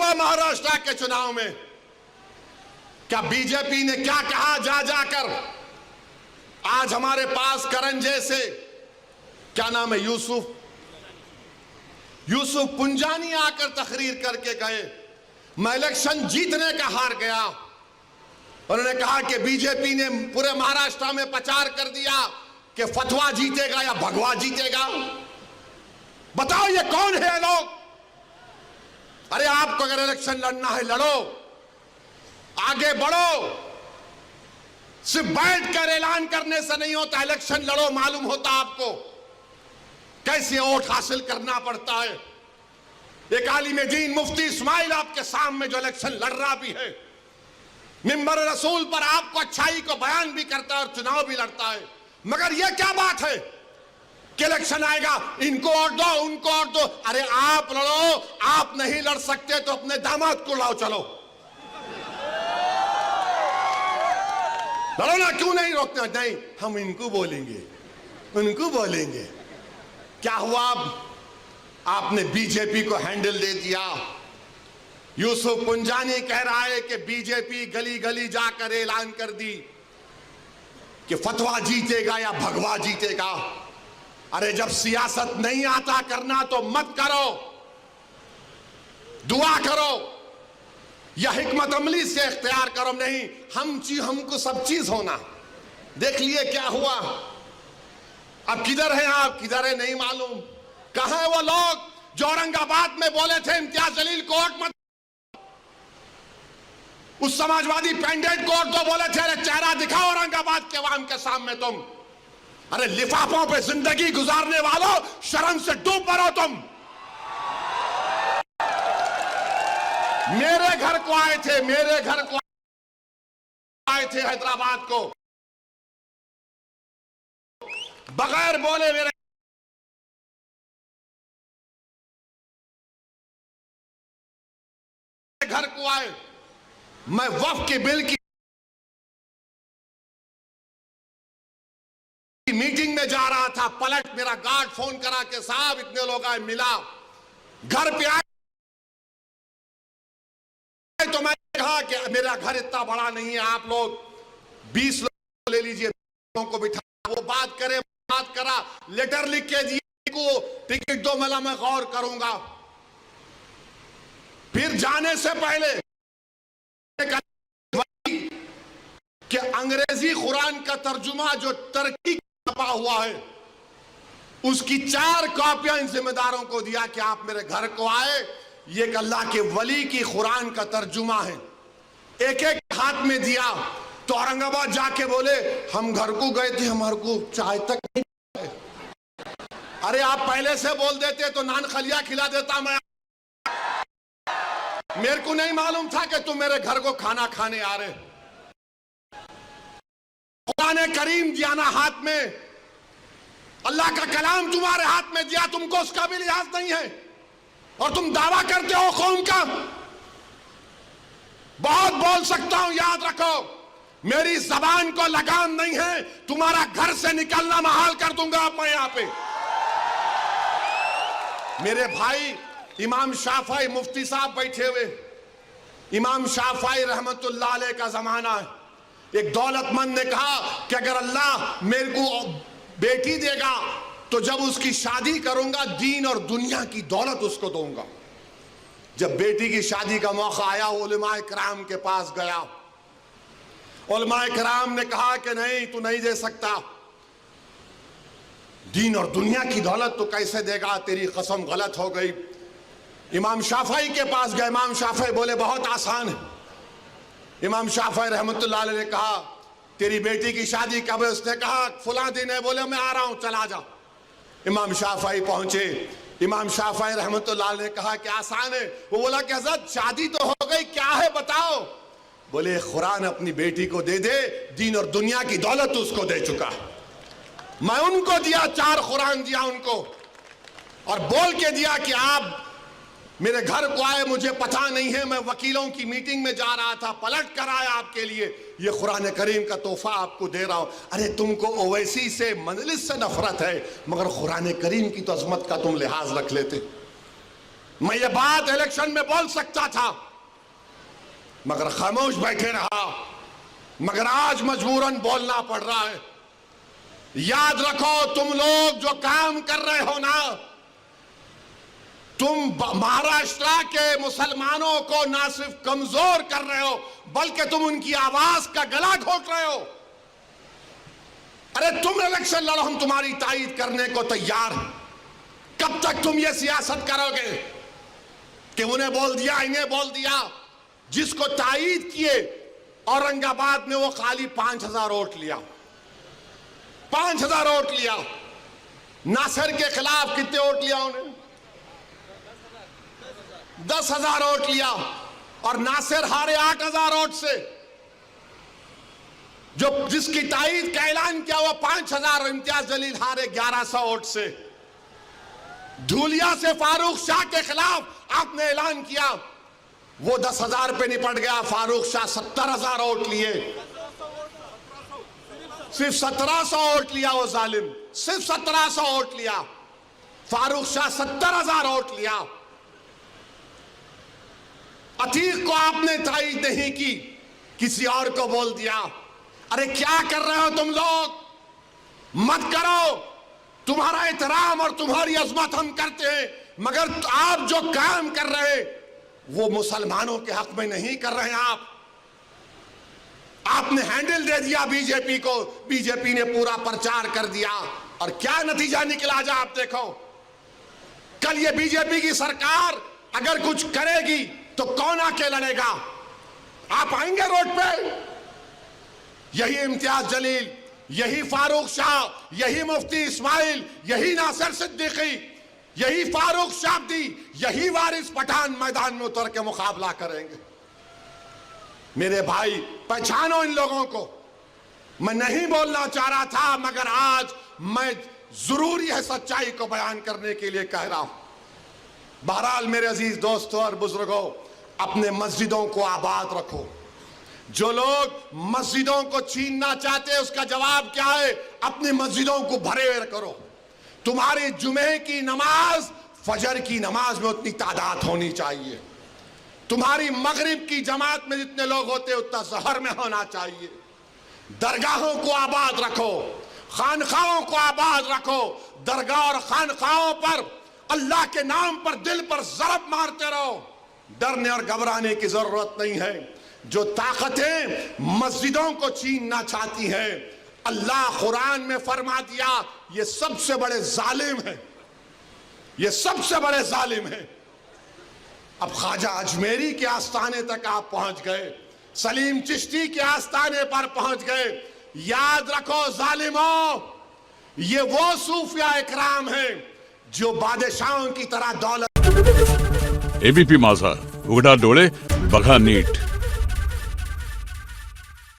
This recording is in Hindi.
हुआ महाराष्ट्र के चुनाव में? क्या बीजेपी ने क्या कहा जा जाकर? आज हमारे पास करण जैसे, क्या नाम है, यूसुफ पुंजानी आकर तकरीर करके गए, मैं इलेक्शन जीतने का हार गया। उन्होंने कहा कि बीजेपी ने पूरे महाराष्ट्र में प्रचार कर दिया कि फतवा जीतेगा या भगवा जीतेगा। बताओ ये कौन है लोग? अरे आपको अगर इलेक्शन लड़ना है लड़ो, आगे बढ़ो, सिर्फ बैठ कर ऐलान करने से नहीं होता। इलेक्शन लड़ो, मालूम होता आपको कैसे वोट हासिल करना पड़ता है। एक आलिम दीन मुफ्ती इस्माइल आपके सामने जो इलेक्शन लड़ रहा भी है, मिंबर रसूल पर आपको अच्छाई को बयान भी करता है और चुनाव भी लड़ता है, मगर यह क्या बात है कि इलेक्शन आएगा इनको वोट दो उनको वोट दो। अरे आप लड़ो, आप नहीं लड़ सकते तो अपने दामाद को लाओ, चलो लड़ो ना, क्यों नहीं रोकते? नहीं, हम इनको बोलेंगे उनको बोलेंगे। क्या हुआ? आपने बीजेपी को हैंडल दे दिया। यूसुफ पुंजानी कह रहा है कि बीजेपी गली गली जाकर ऐलान कर दी कि फतवा जीतेगा या भगवा जीतेगा। अरे जब सियासत नहीं आता करना तो मत करो, दुआ करो या हिकमत अमली से इख्तियार करो। नहीं, हमको सब चीज होना। देख लिए क्या हुआ। अब किधर है आप, किधर है नहीं मालूम। कहां है वो लोग जो औरंगाबाद में बोले थे इम्तियाज जलील को वोट मत, उस समाजवादी पेंडेंट को वोट दो बोले थे। अरे चेहरा दिखाओ औरंगाबाद के अवाम के सामने तुम। अरे लिफाफों पे जिंदगी गुजारने वालों, शर्म से डूब मरो तुम। मेरे घर को आए थे, मेरे घर को आए थे हैदराबाद को, बगैर बोले मेरे घर को आए। मैं वक्फ के बिल की मीटिंग में जा रहा था, पलट मेरा गार्ड फोन करा के साहब इतने लोग आए, मिला, घर पे आए तो मैं कहा कि मेरा घर इतना बड़ा नहीं है, आप लोग 20 लोग ले लीजिए, को बिठा, वो बात करे, बात करा, लेटर लिख के दिए को, टिकट दो, मला मैं गौर करूंगा। फिर जाने से पहले कि अंग्रेजी कुरान का तर्जुमा जो तरक्की छपा हुआ है उसकी 4 कॉपियां इन जिम्मेदारों को दिया कि आप मेरे घर को आए, ये एक अल्लाह के वली की कुरान का तर्जुमा है। एक एक हाथ में दिया तो औरंगाबाद जाके बोले हम घर को गए थे, हमारे को चाय तक नहीं। अरे आप पहले से बोल देते तो नान खलिया खिला देता मैं। मेरे को नहीं मालूम था कि तुम मेरे घर को खाना खाने आ रहे। कुरान करीम दिया ना हाथ में, अल्लाह का कलाम तुम्हारे हाथ में दिया, तुमको उसका भी लिहाज नहीं है और तुम दावा करते हो कौम का। बहुत बोल सकता हूं, याद रखो, मेरी जबान को लगाम नहीं है, तुम्हारा घर से निकलना महाल कर दूंगा अब मैं यहां पे। मेरे भाई इमाम शाफई मुफ्ती साहब बैठे हुए, इमाम शाफई रहमतुल्लाह अलैह का जमाना है। एक दौलतमंद ने कहा कि अगर अल्लाह मेरे को बेटी देगा तो जब उसकी शादी करूंगा दीन और दुनिया की दौलत उसको दूंगा। जब बेटी की शादी का मौका आया उलमाए कराम के पास गया, उलमाए कराम ने कहा कि नहीं तू नहीं दे सकता, दीन और दुनिया की दौलत तो कैसे देगा, तेरी कसम गलत हो गई। इमाम शाफई के पास गए, इमाम शाफई बोले बहुत आसान है। इमाम शाफई रहमतुल्लाह अलैह ने कहा तेरी बेटी की शादी कब है? उसने कहा फुला दिन है। बोले मैं आ रहा हूं, चला जा। इमाम शाफई पहुंचे, इमाम शाफई रहमतुल्लाह अलैह ने कहा कि आसान है। वो बोला कि हज़रत शादी तो हो गई, क्या है बताओ। बोले कुरान अपनी बेटी को दे दे, दीन और दुनिया की दौलत उसको दे चुका। मैं उनको दिया, 4 कुरान दिया उनको और बोल के दिया कि आप मेरे घर को आए, मुझे पता नहीं है, मैं वकीलों की मीटिंग में जा रहा था, पलट कर आया आपके लिए, ये कुरान करीम का तोहफा आपको दे रहा हूं। अरे तुमको ओवैसी से मजलिस से नफरत है मगर कुरान करीम की तो अजमत का तुम लिहाज रख लेते। मैं ये बात इलेक्शन में बोल सकता था, मगर खामोश बैठे रहा। मगर आज मजबूरन बोलना पड़ रहा है। याद रखो, तुम लोग जो काम कर रहे हो ना, तुम महाराष्ट्र के मुसलमानों को ना सिर्फ कमजोर कर रहे हो, बल्कि तुम उनकी आवाज का गला घोट रहे हो। अरे तुम इलेक्शन लड़ो, हम तुम्हारी तायीद करने को तैयार हैं। कब तक तुम ये सियासत करोगे कि उन्हें बोल दिया, इन्हें बोल दिया? जिसको तायीद किए औरंगाबाद में, वो खाली 5000 वोट लिया, 5000 वोट लिया। नासिर के खिलाफ कितने वोट लिया उन्हें? 10,000 वोट लिया। और नासिर हारे 8,000 वोट से। जो जिसकी तायीद का ऐलान किया वो 5,000, इम्तियाज जलील हारे 1100 वोट से। धूलिया से फारूक शाह के खिलाफ आपने ऐलान किया, वो 10,000 पे निपट गया। फारूक शाह 70,000 वोट लिए, सिर्फ 1700 वोट लिया वो जालिम, सिर्फ 1700 वोट लिया। फारूक शाह 70,000 वोट लिया। अतीक को आपने तायीद नहीं की, किसी और को बोल दिया। अरे क्या कर रहे हो तुम लोग? मत करो। तुम्हारा एहतराम और तुम्हारी अजमत हम करते हैं, मगर आप जो काम कर रहे हैं वो मुसलमानों के हक में नहीं कर रहे हैं। आपने हैंडल दे दिया बीजेपी को, बीजेपी ने पूरा प्रचार कर दिया, और क्या नतीजा निकला आज आप देखो। कल ये बीजेपी की सरकार अगर कुछ करेगी तो कौन आके लड़ेगा? आप आएंगे रोड पे? यही इम्तियाज जलील, यही फारूक शाह, यही मुफ्ती इस्माइल, यही नासिर सिद्दीकी, यही फारूक शाब्दी, यही वारिस पठान मैदान में उतर के मुकाबला करेंगे। मेरे भाई, पहचानो इन लोगों को। मैं नहीं बोलना चाह रहा था, मगर आज मैं जरूरी है सच्चाई को बयान करने के लिए कह रहा हूं। बहरहाल मेरे अजीज दोस्तों और बुजुर्गों, अपने मस्जिदों को आबाद रखो। जो लोग मस्जिदों को छीनना चाहते हैं, उसका जवाब क्या है? अपनी मस्जिदों को भरे करो। तुम्हारी जुमे की नमाज फजर की नमाज में उतनी तादाद होनी चाहिए। तुम्हारी मगरिब की जमात में जितने लोग होते हैं उतना जहर में होना चाहिए। दरगाहों को आबाद रखो, खानखाओं को आबाद रखो। दरगाह और खानखाओं पर अल्लाह के नाम पर दिल पर ज़रब मारते रहो। डरने और घबराने की जरूरत नहीं है। जो ताकतें मस्जिदों को छीनना चाहती हैं, अल्लाह कुरान में फरमा दिया, ये सबसे बड़े जालिम हैं, ये सबसे बड़े जालिम हैं। अब ख्वाजा अजमेरी के आस्थाने तक आप पहुंच गए, सलीम चिश्ती के आस्थाने पर पहुंच गए। याद रखो जालिमों, ये वो सूफिया इकराम हैं जो बादशाहों की तरह दौलत। एबीपी माझा, उघडा डोळे बघा नीट।